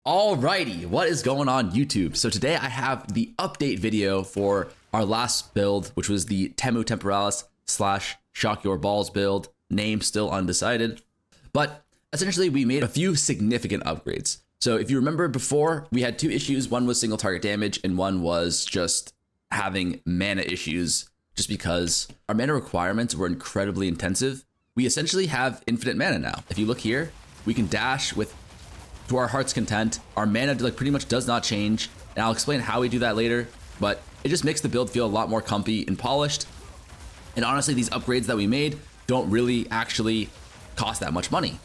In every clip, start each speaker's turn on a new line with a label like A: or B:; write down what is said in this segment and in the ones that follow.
A: Alrighty, what is going on YouTube? So today I have the update video for our last build, which was the Temu Temporalis / Shock Your Balls build. Name still undecided. But essentially we made a few significant upgrades. So if you remember before, we had two issues. One was single target damage and one was just having mana issues just because our mana requirements were incredibly intensive. We essentially have infinite mana now. If you look here, we can dash with to our heart's content. Our mana pretty much does not change, and I'll explain how we do that later, but it just makes the build feel a lot more comfy and polished. And honestly, these upgrades that we made don't really actually cost that much money.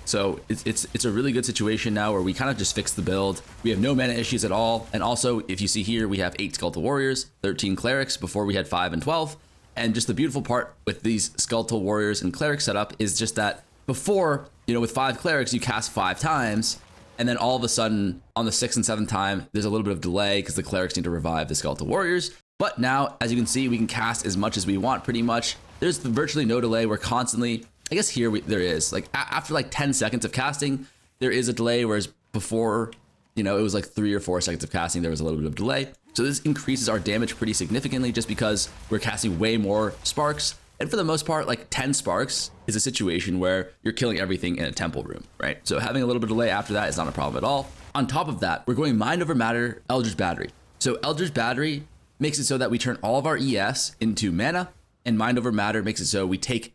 A: So it's a really good situation now where we kind of just fixed the build. We have no mana issues at all. And also, if you see here, we have 8 Skeletal Warriors, 13 Clerics. Before we had 5 and 12. And just the beautiful part with these Skeletal Warriors and Cleric setup is just that before, with 5 Clerics, you cast 5 times. And then all of a sudden, on the 6th and 7th time, there's a little bit of delay because the Clerics need to revive the Skeletal Warriors. But now, as you can see, we can cast as much as we want pretty much. There's virtually no delay. We're constantly, I guess here there is. After 10 seconds of casting, there is a delay, whereas before, it was 3 or 4 seconds of casting, there was a little bit of delay. So this increases our damage pretty significantly just because we're casting way more sparks. And for the most part, 10 sparks is a situation where you're killing everything in a temple room, right? So having a little bit of delay after that is not a problem at all. On top of that, we're going Mind Over Matter, Eldritch Battery. So Eldritch Battery makes it so that we turn all of our ES into mana, and Mind Over Matter makes it so we take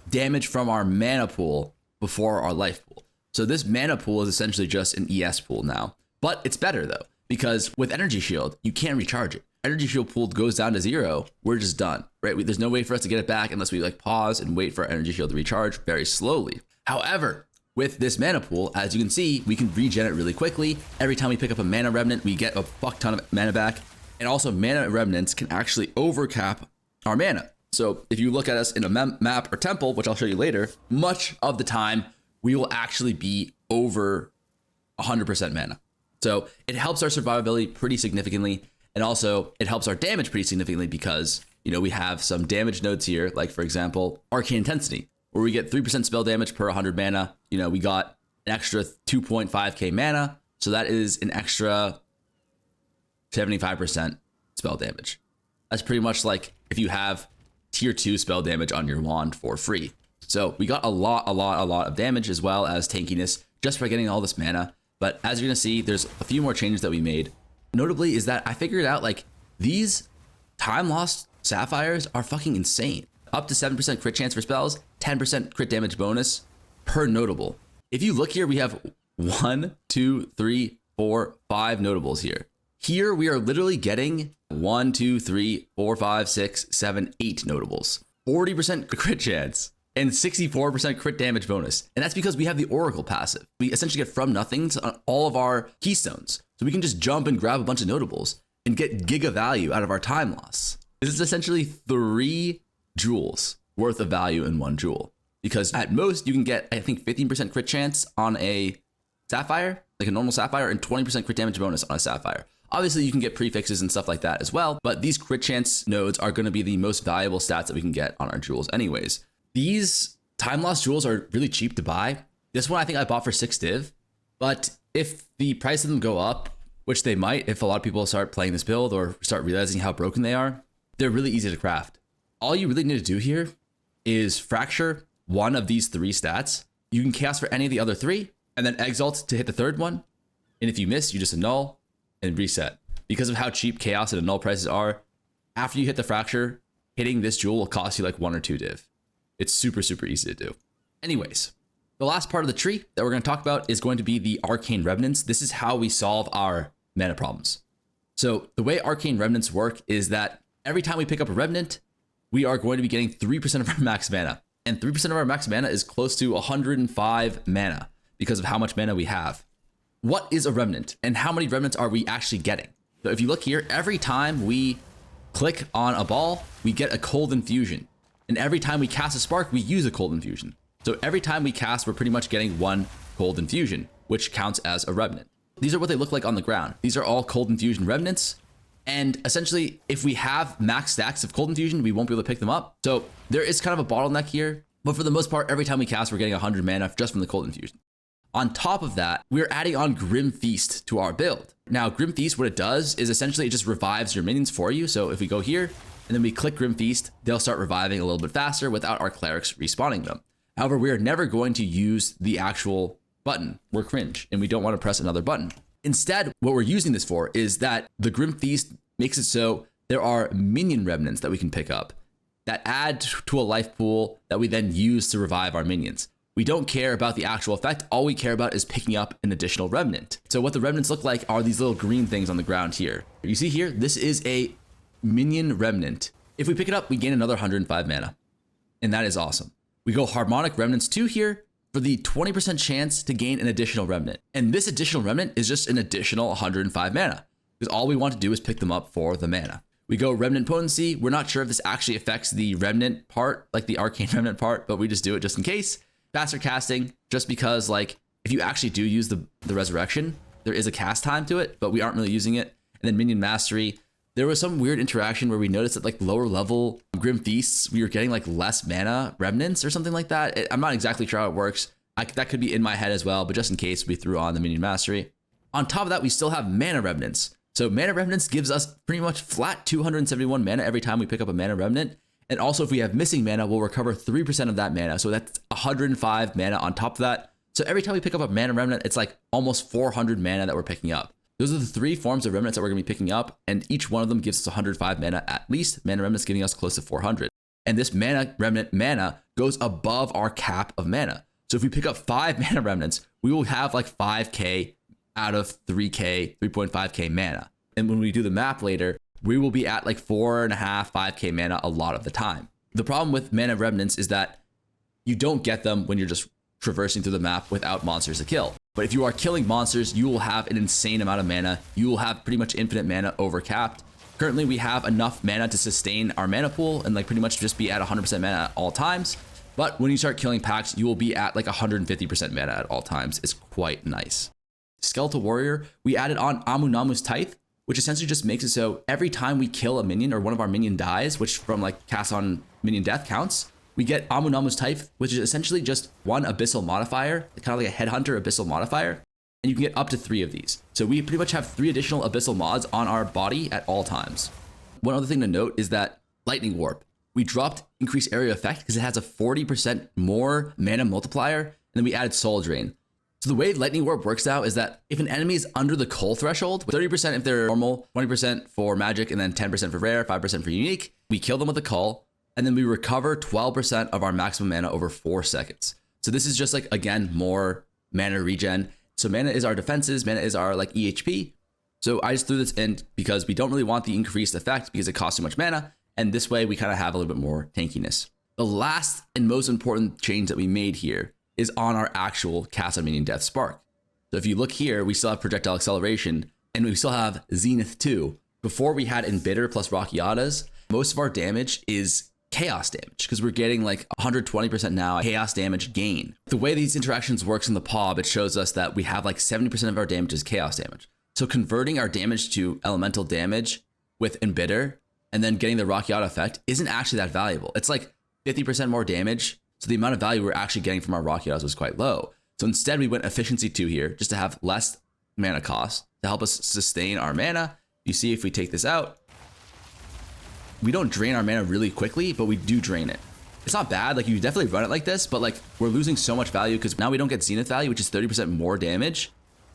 A: damage from our mana pool before our life pool. So this mana pool is essentially just an ES pool now. But it's better though, because with Energy Shield, you can't recharge it. Energy Shield pool goes down to 0, we're just done, right? There's no way for us to get it back unless we pause and wait for our Energy Shield to recharge very slowly. However, with this mana pool, as you can see, we can regen it really quickly. Every time we pick up a mana remnant, we get a fuck ton of mana back. And also mana remnants can actually overcap our mana. So if you look at us in a map or temple, which I'll show you later, much of the time we will actually be over 100% mana. So it helps our survivability pretty significantly. And also it helps our damage pretty significantly because, we have some damage nodes here, like for example, Arcane Intensity, where we get 3% spell damage per 100 mana. We got an extra 2.5k mana. So that is an extra 75% spell damage. That's pretty much like if you have tier 2 spell damage on your wand for free. So we got a lot of damage as well as tankiness just for getting all this mana. But as you're gonna see, there's a few more changes that we made. Notably is that I figured out these time lost sapphires are fucking insane. Up to 7% crit chance for spells, 10% crit damage bonus per notable. If you look here, we have 1, 2, 3, 4, 5 notables here. Here we are literally getting 1, 2, 3, 4, 5, 6, 7, 8 notables. 40% crit chance and 64% crit damage bonus. And that's because we have the Oracle passive. We essentially get from nothings on all of our keystones. So we can just jump and grab a bunch of notables and get giga value out of our time loss. This is essentially 3 jewels worth of value in 1 jewel. Because at most you can get, I think, 15% crit chance on a sapphire, like a normal sapphire, and 20% crit damage bonus on a sapphire. Obviously you can get prefixes and stuff like that as well, but these crit chance nodes are gonna be the most valuable stats that we can get on our jewels anyways. These time loss jewels are really cheap to buy. This one I think I bought for 6 div, but if the price of them go up, which they might if a lot of people start playing this build or start realizing how broken they are, they're really easy to craft. All you really need to do here is fracture one of these 3 stats. You can cast for any of the other 3 and then exalt to hit the 3rd one. And if you miss, you just annul and reset. Because of how cheap chaos and annul prices are, after you hit the fracture, hitting this jewel will cost you 1 or 2 div. It's super easy to do. Anyways, the last part of the tree that we're going to talk about is going to be the Arcane Remnants. This is how we solve our mana problems. So the way Arcane Remnants work is that every time we pick up a Remnant, we are going to be getting 3% of our max mana. And 3% of our max mana is close to 105 mana because of how much mana we have. What is a Remnant and how many Remnants are we actually getting? So if you look here, every time we click on a ball, we get a Cold Infusion. And every time we cast a spark, we use a Cold Infusion. So every time we cast, we're pretty much getting 1 Cold Infusion, which counts as a Remnant. These are what they look like on the ground. These are all Cold Infusion Remnants. And essentially, if we have max stacks of Cold Infusion, we won't be able to pick them up. So there is kind of a bottleneck here. But for the most part, every time we cast, we're getting 100 mana just from the Cold Infusion. On top of that, we're adding on Grim Feast to our build. Now, Grim Feast, what it does is essentially it just revives your minions for you. So if we go here and then we click Grim Feast, they'll start reviving a little bit faster without our clerics respawning them. However, we are never going to use the actual button. We're cringe and we don't want to press another button. Instead, what we're using this for is that the Grim Feast makes it so there are minion remnants that we can pick up that add to a life pool that we then use to revive our minions. We don't care about the actual effect. All we care about is picking up an additional remnant. So what the remnants look like are these little green things on the ground here. You see here, this is a minion remnant. If we pick it up, we gain another 105 mana. And that is awesome. We go Harmonic Remnants 2 here for the 20% chance to gain an additional remnant. And this additional remnant is just an additional 105 mana, because all we want to do is pick them up for the mana. We go Remnant Potency. We're not sure if this actually affects the remnant part, like the Arcane Remnant part, but we just do it just in case. Faster casting, just because like if you actually do use the Resurrection, there is a cast time to it, but we aren't really using it. And then Minion Mastery. There was some weird interaction where we noticed that like lower level Grim Feasts, we were getting like less mana remnants or something like that. I'm not exactly sure how it works. That could be in my head as well, but just in case, we threw on the Minion Mastery. On top of that, we still have Mana Remnants. So Mana Remnants gives us pretty much flat 271 mana every time we pick up a Mana Remnant. And also if we have missing mana, we'll recover 3% of that mana. So that's 105 mana on top of that. So every time we pick up a Mana Remnant, it's like almost 400 mana that we're picking up. Those are the three forms of remnants that we're going to be picking up, and each one of them gives us 105 mana at least. Mana Remnants giving us close to 400. And this Mana Remnant mana goes above our cap of mana. So if we pick up 5 Mana Remnants, we will have like 5k out of 3k, 3.5k mana. And when we do the map later, we will be at like 4.5, 5k mana a lot of the time. The problem with Mana Remnants is that you don't get them when you're just traversing through the map without monsters to kill. But if you are killing monsters, you will have an insane amount of mana. You will have pretty much infinite mana over capped. Currently, we have enough mana to sustain our mana pool and like pretty much just be at 100% mana at all times. But when you start killing packs, you will be at like 150% mana at all times. It's quite nice. Skeletal Warrior, we added on Amunamu's Tithe, which essentially just makes it so every time we kill a minion or one of our minion dies, which from like cast on minion death counts, we get Amunamu's Tithe, which is essentially just one abyssal modifier, kind of like a headhunter abyssal modifier. And you can get up to 3 of these. So we pretty much have 3 additional abyssal mods on our body at all times. One other thing to note is that Lightning Warp, we dropped increased area effect because it has a 40% more mana multiplier, and then we added Soul Drain. So the way Lightning Warp works out is that if an enemy is under the cull threshold, 30% if they're normal, 20% for magic, and then 10% for rare, 5% for unique, we kill them with the cull, and then we recover 12% of our maximum mana over 4 seconds. So this is just like, again, more mana regen. So mana is our defenses, mana is our like EHP. So I just threw this in because we don't really want the increased effect because it costs too much mana. And this way we kind of have a little bit more tankiness. The last and most important change that we made here is on our actual cast on minion death spark. So if you look here, we still have projectile acceleration and we still have Zenith 2. Before we had Embitter plus Rockiatas, most of our damage is chaos damage because we're getting like 120% now chaos damage gain. The way these interactions works in the POB, it shows us that we have like 70% of our damage is chaos damage. So converting our damage to elemental damage with Embitter and then getting the Rockiata effect isn't actually that valuable. It's like 50% more damage. So the amount of value we're actually getting from our Rockiatas was quite low. So instead we went efficiency 2 here just to have less mana cost to help us sustain our mana. You see if we take this out, we don't drain our mana really quickly, but we do drain it. It's not bad, like you definitely run it like this, but like we're losing so much value because now we don't get Zenith value, which is 30% more damage.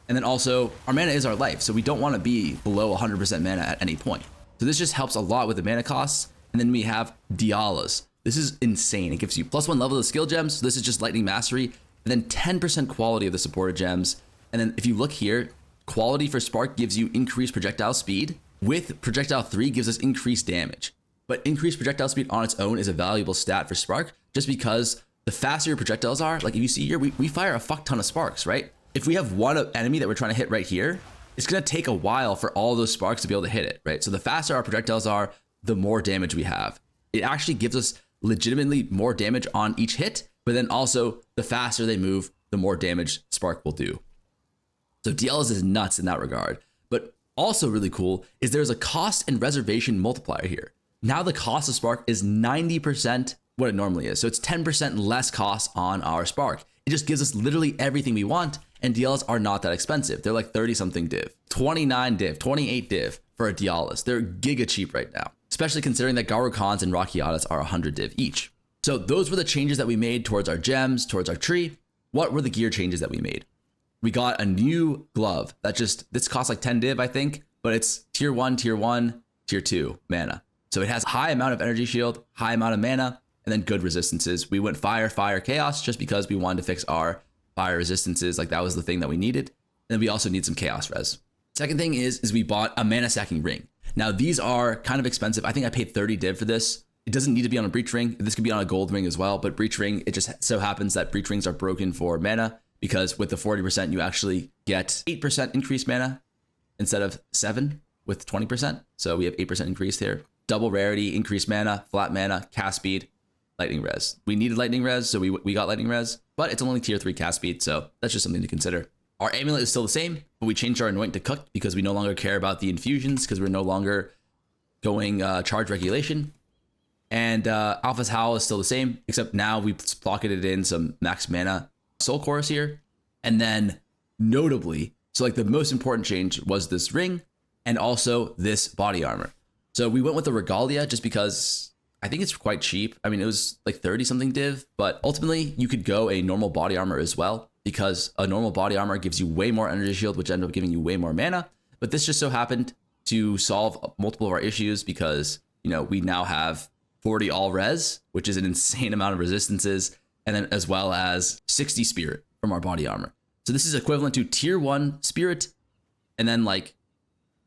A: And then also our mana is our life, so we don't want to be below 100% mana at any point. So this just helps a lot with the mana costs. And then we have Dialas. This is insane. It gives you +1 level of skill gems. So this is just Lightning Mastery, and then 10% quality of the supported gems. And then if you look here, quality for Spark gives you increased projectile speed. With projectile 3 gives us increased damage. But increased projectile speed on its own is a valuable stat for Spark just because the faster your projectiles are, like if you see here, we fire a fuck ton of sparks, right? If we have one enemy that we're trying to hit right here, it's gonna take a while for all those sparks to be able to hit it, right? So the faster our projectiles are, the more damage we have. It actually gives us legitimately more damage on each hit, but then also the faster they move, the more damage Spark will do. So DLs is nuts in that regard. But also really cool is there's a cost and reservation multiplier here. Now the cost of Spark is 90% what it normally is. So it's 10% less cost on our Spark. It just gives us literally everything we want. And DLs are not that expensive. They're like 30 something div, 29 div, 28 div for a Dialis. They're giga cheap right now, especially considering that Garu Khans and Rakiatas are 100 div each. So those were the changes that we made towards our gems, towards our tree. What were the gear changes that we made? We got a new glove that this costs like 10 div, I think, but it's tier 1, tier 2 mana. So it has high amount of energy shield, high amount of mana, and then good resistances. We went fire, chaos, just because we wanted to fix our fire resistances. Like that was the thing that we needed. And then we also need some chaos res. Second thing is we bought a mana stacking ring. Now these are kind of expensive. I think I paid 30 div for this. It doesn't need to be on a breach ring. This could be on a gold ring as well, but breach ring, it just so happens that breach rings are broken for mana because with the 40%, you actually get 8% increased mana instead of 7 with 20%. So we have 8% increase here. Double rarity, increased mana, flat mana, cast speed, lightning res. We needed lightning res, so we got lightning res, but it's only tier 3 cast speed, so that's just something to consider. Our amulet is still the same, but we changed our anoint to cooked because we no longer care about the infusions because we're no longer going charge regulation. And Alpha's Howl is still the same, except now we pocketed in some max mana soul chorus here. And then notably, so like the most important change was this ring and also this body armor. So we went with the Regalia just because I think it's quite cheap. I mean, it was like 30 something div, but ultimately you could go a normal body armor as well because a normal body armor gives you way more energy shield, which ended up giving you way more mana. But this just so happened to solve multiple of our issues because, you know, we now have 40 all res, which is an insane amount of resistances, and then as well as 60 spirit from our body armor. So this is equivalent to tier 1 spirit and then like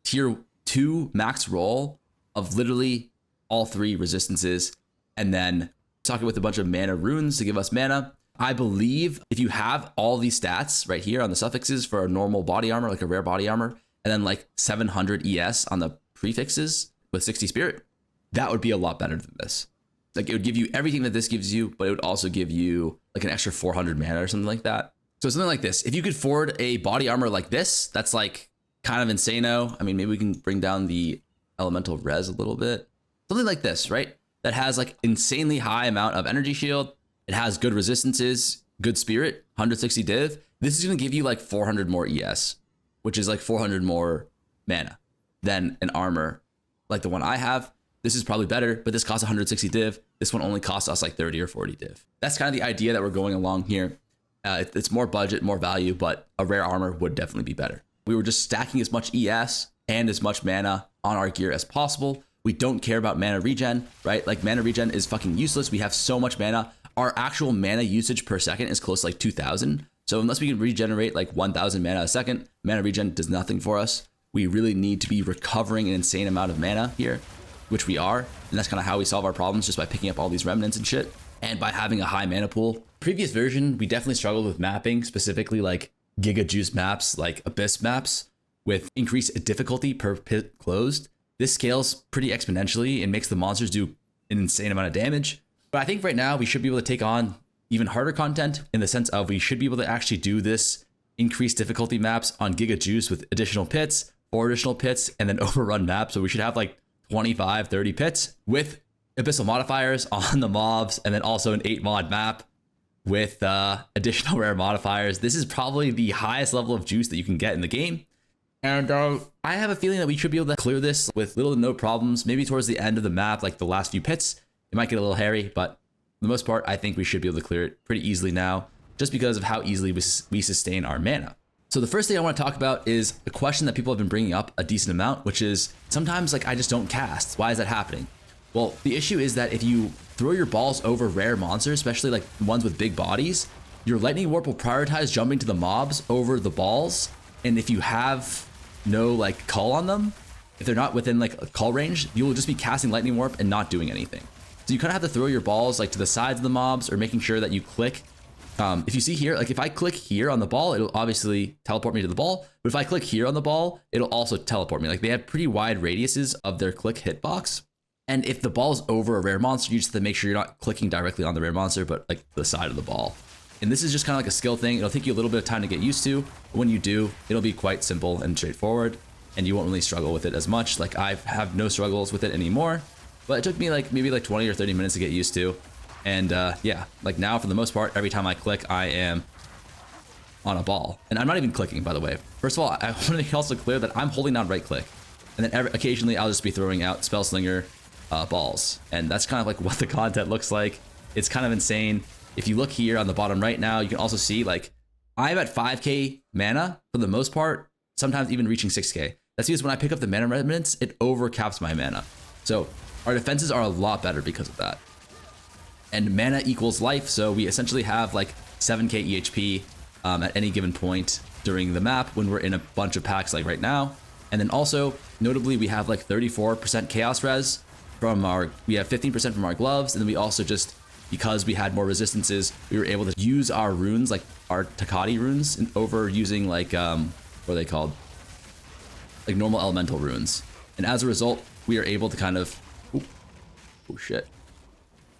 A: tier 2 max roll of literally all 3 resistances, and then talking with a bunch of mana runes to give us mana. I believe if you have all these stats right here on the suffixes for a normal body armor, like a rare body armor, and then like 700 ES on the prefixes with 60 spirit, that would be a lot better than this. Like it would give you everything that this gives you, but it would also give you like an extra 400 mana or something like that. So something like this, if you could afford a body armor like this, that's like kind of insane-o. I mean, maybe we can bring down the elemental res a little bit. Something like this, right? That has like insanely high amount of energy shield. It has good resistances, good spirit, 160 div. This is going to give you like 400 more ES, which is like 400 more mana than an armor like the one I have. This is probably better, but this costs 160 div. This one only costs us like 30 or 40 div. That's kind of the idea that we're going along here. It's more budget, more value, but a rare armor would definitely be better. We were just stacking as much ES and as much mana on our gear as possible. We don't care about mana regen, right? Like mana regen is fucking useless. We have so much mana. Our actual mana usage per second is close to like 2,000. So unless we can regenerate like 1,000 mana a second, mana regen does nothing for us. We really need to be recovering an insane amount of mana here, which we are. And that's kind of how we solve our problems, just by picking up all these remnants and shit. And by having a high mana pool. Previous version, we definitely struggled with mapping, specifically like Giga juice maps, like Abyss maps with increased difficulty per pit closed. This scales pretty exponentially and makes the monsters do an insane amount of damage. But I think right now we should be able to take on even harder content in the sense of we should be able to actually do this increased difficulty maps on Giga Juice with additional pits, 4 additional pits, and then Overrun maps. So we should have like 25, 30 pits with abyssal modifiers on the mobs, and then also an 8 mod map with additional rare modifiers. This is probably the highest level of juice that you can get in the game. And I have a feeling that we should be able to clear this with little to no problems. Maybe towards the end of the map, like the last few pits, it might get a little hairy, but for the most part, I think we should be able to clear it pretty easily now, just because of how easily we sustain our mana. So the first thing I want to talk about is a question that people have been bringing up a decent amount, which is sometimes like I just don't cast. Why is that happening? Well, the issue is that if you throw your balls over rare monsters, especially like ones with big bodies, your lightning warp will prioritize jumping to the mobs over the balls. And if you have no like cull on them, if they're not within like a cull range, you will just be casting lightning warp and not doing anything. So you kind of have to throw your balls like to the sides of the mobs, or making sure that you click. If you see here, like if I click here on the ball, it'll obviously teleport me to the ball. But if I click here on the ball, it'll also teleport me. Like they have pretty wide radiuses of their click hitbox. And if the ball is over a rare monster, you just have to make sure you're not clicking directly on the rare monster, but like the side of the ball. And this is just kind of like a skill thing. It'll take you a little bit of time to get used to. But when you do, it'll be quite simple and straightforward, and you won't really struggle with it as much. Like I have no struggles with it anymore, but it took me like maybe like 20 or 30 minutes to get used to. And yeah, like now for the most part, every time I click, I am on a ball. And I'm not even clicking, by the way. First of all, I want to make it also clear that I'm holding down right click. And then occasionally I'll just be throwing out Spell Slinger balls. And that's kind of like what the content looks like. It's kind of insane. If you look here on the bottom right now, you can also see like I'm at 5k mana for the most part, sometimes even reaching 6k. That's because when I pick up the mana remnants, it overcaps my mana. So our defenses are a lot better because of that. And mana equals life, so we essentially have like 7k EHP at any given point during the map when we're in a bunch of packs like right now. And then also, notably, we have like 34% chaos res from we have 15% from our gloves, and then we also just, because we had more resistances, we were able to use our runes, like our Takati runes, over using like, what are they called? Like normal elemental runes. And as a result, we are able to kind of, oh shit.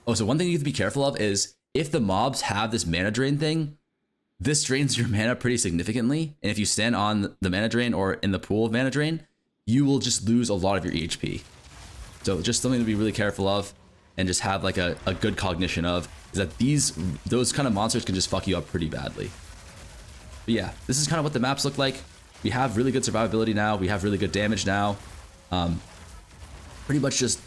A: Oh, so one thing you have to be careful of is if the mobs have this mana drain thing, this drains your mana pretty significantly. And if you stand on the mana drain or in the pool of mana drain, you will just lose a lot of your EHP. So just something to be really careful of and just have like a good cognition of is that those kind of monsters can just fuck you up pretty badly. But yeah, this is kind of what the maps look like. We have really good survivability now. We have really good damage now. Pretty much just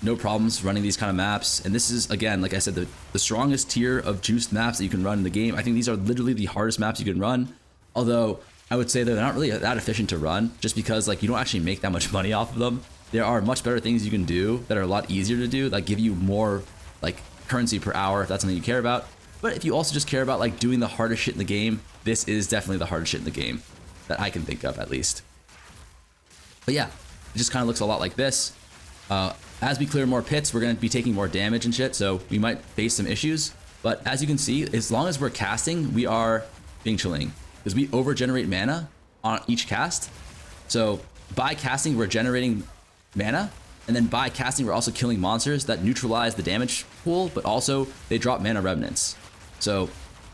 A: no problems running these kind of maps. And this is, again, like I said, the strongest tier of juiced maps that you can run in the game. I think these are literally the hardest maps you can run. Although I would say they're not really that efficient to run just because like you don't actually make that much money off of them. There are much better things you can do that are a lot easier to do that give you more like currency per hour if that's something you care about. But if you also just care about like doing the hardest shit in the game, this is definitely the hardest shit in the game that I can think of at least. But yeah, it just kind of looks a lot like this. As we clear more pits, we're going to be taking more damage and shit, so we might face some issues. But as you can see, as long as we're casting, we are being chilling because we over-generate mana on each cast. So by casting, we're generating mana, and then by casting, we're also killing monsters that neutralize the damage pool, but also they drop mana remnants. So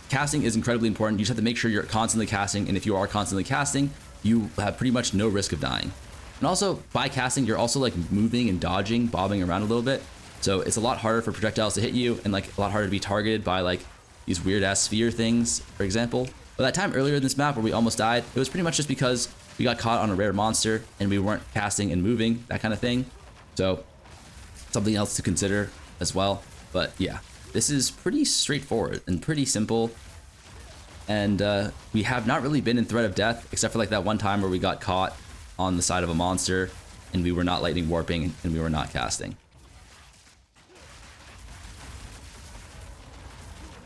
A: casting is incredibly important. You just have to make sure you're constantly casting, and if you are constantly casting, you have pretty much no risk of dying. And also, by casting, you're also like moving and dodging, bobbing around a little bit. So it's a lot harder for projectiles to hit you and like a lot harder to be targeted by like these weird ass sphere things, for example. But that time earlier in this map where we almost died, it was pretty much just because we got caught on a rare monster and we weren't casting and moving, that kind of thing. So something else to consider as well. But yeah, this is pretty straightforward and pretty simple. And we have not really been in threat of death, except for like that one time where we got caught on the side of a monster and we were not lightning warping and we were not casting.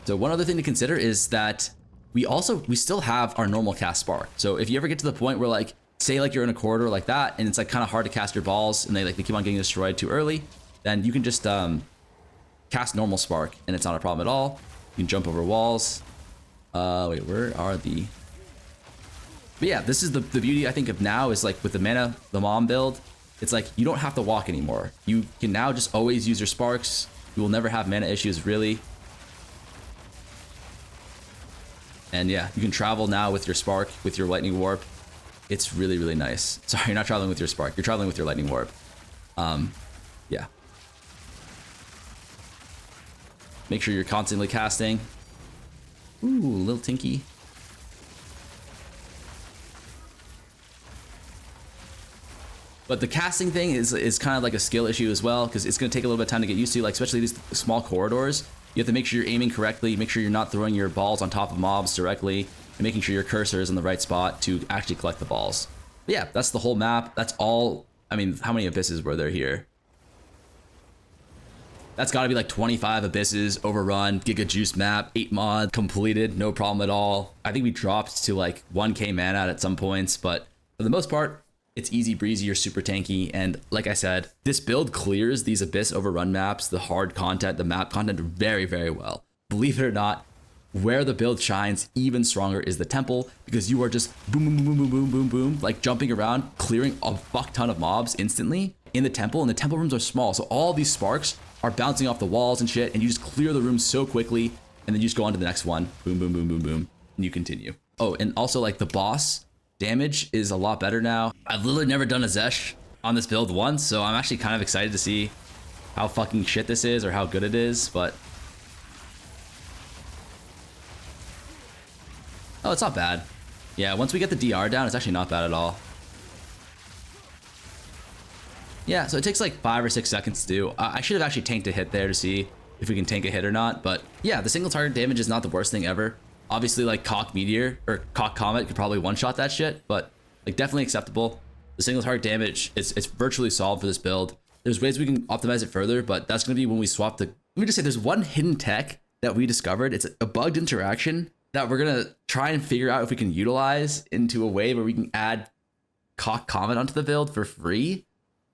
A: So one other thing to consider is that we still have our normal cast spark. So if you ever get to the point where like, say like you're in a corridor like that and it's like kind of hard to cast your balls and they keep on getting destroyed too early, then you can just cast normal spark and it's not a problem at all. You can jump over walls. Wait, where are the... But yeah, this is the beauty I think of now is like with the MoM build, it's like you don't have to walk anymore. You can now just always use your sparks. You will never have mana issues really. And yeah, you can travel now with your spark, with your lightning warp. It's really, really nice. Sorry, you're not traveling with your spark. You're traveling with your lightning warp. Yeah. Make sure you're constantly casting. Ooh, little Tinky. But the casting thing is kind of like a skill issue as well, because it's going to take a little bit of time to get used to, like especially these small corridors. You have to make sure you're aiming correctly, make sure you're not throwing your balls on top of mobs directly, and making sure your cursor is in the right spot to actually collect the balls. But yeah, that's the whole map. That's all. I mean, how many abysses were there here? That's got to be like 25 abysses, overrun, Giga juice map, 8 mod completed, no problem at all. I think we dropped to like 1k mana at some points, but for the most part, it's easy breezy or super tanky. And like I said, this build clears these abyss overrun maps, the hard content, the map content very, very well. Believe it or not, where the build shines even stronger is the temple, because you are just boom, boom, boom, boom, boom, boom, boom, like jumping around, clearing a fuck ton of mobs instantly in the temple. And the temple rooms are small, so all these sparks are bouncing off the walls and shit, and you just clear the room so quickly, and then you just go on to the next one. Boom, boom, boom, boom, boom, and you continue. Oh, and also like the boss damage is a lot better now. I've literally never done a Xesht on this build once, so I'm actually kind of excited to see how fucking shit this is or how good it is, but Oh, it's not bad. Yeah, once we get the DR down, it's actually not bad at all. Yeah, so it takes like 5 or 6 seconds to do. I should have actually tanked a hit there to see if we can tank a hit or not. But yeah, the single target damage is not the worst thing ever. Obviously, like Cock Meteor or Cock Comet could probably one-shot that shit, but like definitely acceptable. The single target damage it's virtually solved for this build. There's ways we can optimize it further, but that's going to be when we swap the... Let me just say there's one hidden tech that we discovered. It's a bugged interaction that we're going to try and figure out if we can utilize into a way where we can add Cock Comet onto the build for free.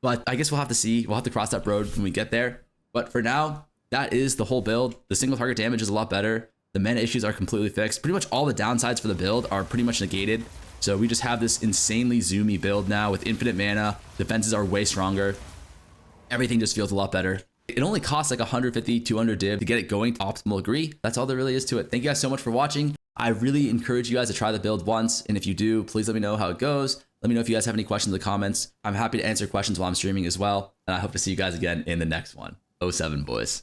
A: But I guess we'll have to see. We'll have to cross that road when we get there. But for now, that is the whole build. The single target damage is a lot better. The mana issues are completely fixed. Pretty much all the downsides for the build are pretty much negated. So we just have this insanely zoomy build now with infinite mana. Defenses are way stronger. Everything just feels a lot better. It only costs like 150, 200 div to get it going to optimal degree. That's all there really is to it. Thank you guys so much for watching. I really encourage you guys to try the build once. And if you do, please let me know how it goes. Let me know if you guys have any questions in the comments. I'm happy to answer questions while I'm streaming as well. And I hope to see you guys again in the next one. 07 boys.